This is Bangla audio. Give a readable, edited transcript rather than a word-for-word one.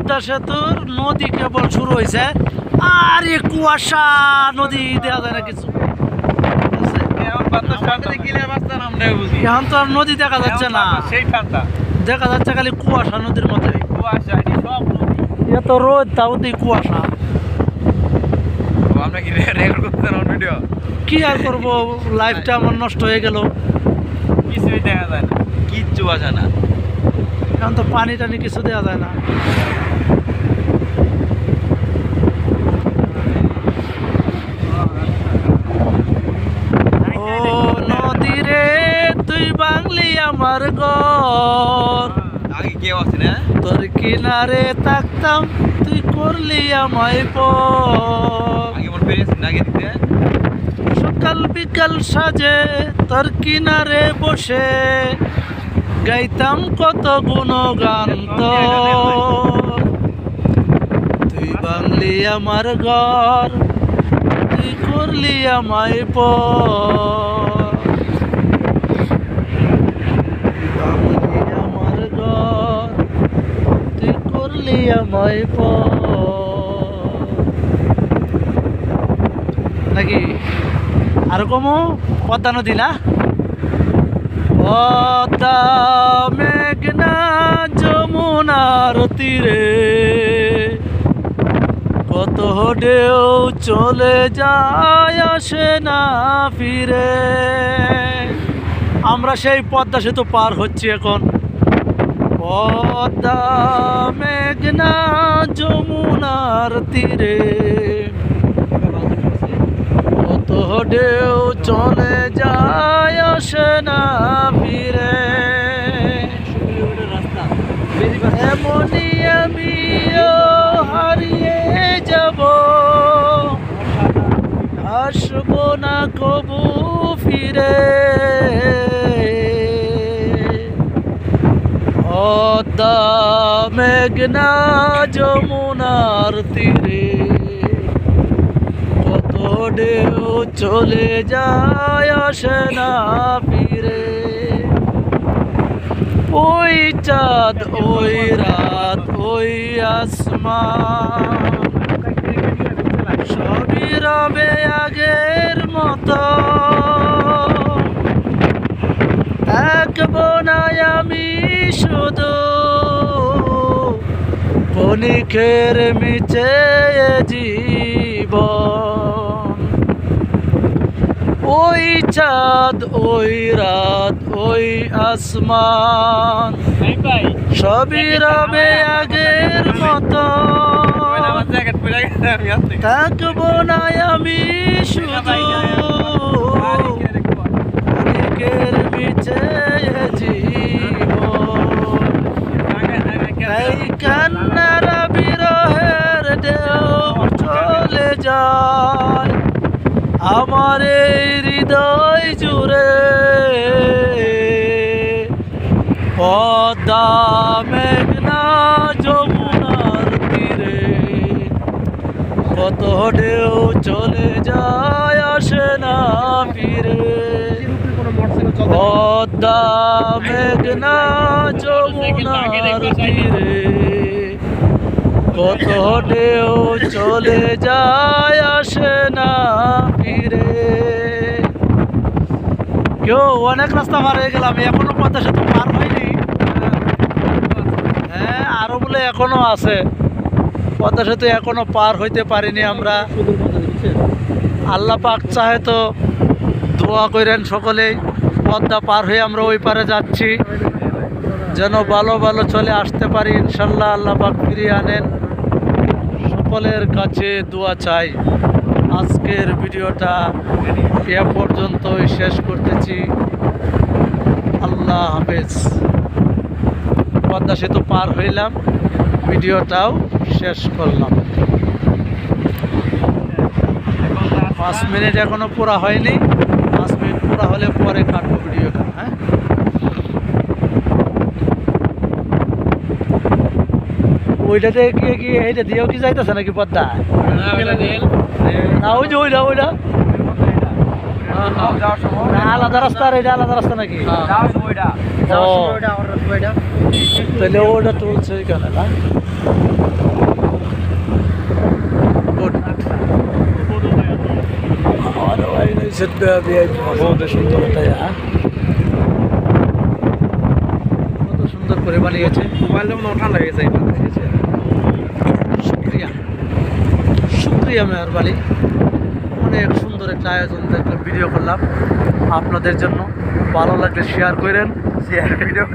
পদ্মা সেতুর নদী কেবল শুরু হয়েছে আর এই কুয়াশা নদী দেখা যায় না কিছু। এখন তো আর নদী দেখা যাচ্ছে না, দেখা যাচ্ছে খালি কুয়াশা নদীর মধ্যে। এত রোদ তাও কুয়াশা, কি আর করবো, লাইফটা আমার নষ্ট হয়ে গেল। কিছুই দেখা যায় না, কিচ্ছু আসে না। এখন তো পানি টানি কিছু দেওয়া যায় না। ও নদী রে তুই বাংলি আমার ঘর, আগে কেউ আছে না, তোর কিনারে থাকতাম তুই করলি আমায় পর। আগে মনে পেরেছেন না, আগে দিতে সকাল বিকাল সাজে তোর কিনারে বসে গাইতাম কত গুণগান তোর। তুই বাংলি আমার ঘর, তুই করলি আমায় পর। বাংলি আমার ঘর, তুই করলি আমায় পর। নাকি আর কমো পদ্মা নদী না? পদ্মা মেঘনা যমুনার তীরে কত ঢেউ চলে যায় আসে না ফিরে। আমরা সেই পদ্মা সেতু পার হচ্ছি এখন। পদ্মা মেঘনা যমুনার তীরে কত ঢেউ চলে যায় আসে না ফিরে। এমনই আমিও হারিয়ে যাব, আসবো না কবু ফিরে। পদ্মা মেঘনা যমুনার তীরে কত ঢেউ চলে যায় আসে না ফিরে। ওই চাঁদ ওই রাত ওই আসমান সবই রবে আগের মতো। থাকবো না আমি শুধু ক্ষণিকের মিছে জীবন। ওই চাঁদ ওই রাত ওই আসমান সবই রবে আগের মতো। থাকবো না আমি শুধু ক্ষণিকের মিছে জীবন। তাই কান্নার বিরহের ঢেউ চলে যায় আমার এই হৃদয় জুড়ে। পদ্মা মেঘনা যমুনার তীরে কত ঢেউ চলে যায় আসে না ফিরে। পদ্মা মেঘনা যমুনার তীরে কত ঢেউ চলে যায় আসে না ফিরে। কেউ অনেক রাস্তা পার হয়ে গেলাম, এখনো পদ্মা সেতু পার হয়নি। হ্যাঁ আরো বলে এখনো আছে, পদ্মা সেতু এখনো পার হইতে পারিনি আমরা। আল্লাহ পাক চাহে তো দোয়া করেন সকলেই, পদ্মা পার হয়ে আমরা ওই পারে যাচ্ছি, যেন ভালো ভালো চলে আসতে পারি ইনশাল্লাহ। আল্লাহ পাক ফিরিয়ে আনেন, সকলের কাছে দোয়া চাই। আজকের ভিডিওটা এ পর্যন্তই শেষ করতেছি। আল্লাহ হাফেজ। পদ্মা সেতু পার হইলাম, ভিডিওটাও শেষ করলাম। 5 মিনিট এখনো পুরা হয়নি, 5 মিনিট পুরা হলে পরে কাটবো ভিডিওটা। হ্যাঁ ওইটাতে কি এইটা দিয়েও কি যাইতেছে নাকি পদ্মা? না ওই যে ওইটা ওইটা আলাদা রাস্তা, আর এটা আলাদা রাস্তা নাকি? তাহলে ওটা চলছে ওইখানে না। আরো কত সুন্দর করে বানিয়েছে। মোবাইল ঠান্ডা হয়ে যায় শুক্রিয়া শুক্রিয়া মেহরবানি। অনেক সুন্দর একটা আয়োজন দেখলাম, ভিডিও করলাম আপনাদের জন্য। ভালো লাগলে শেয়ার করেন। ভিডিও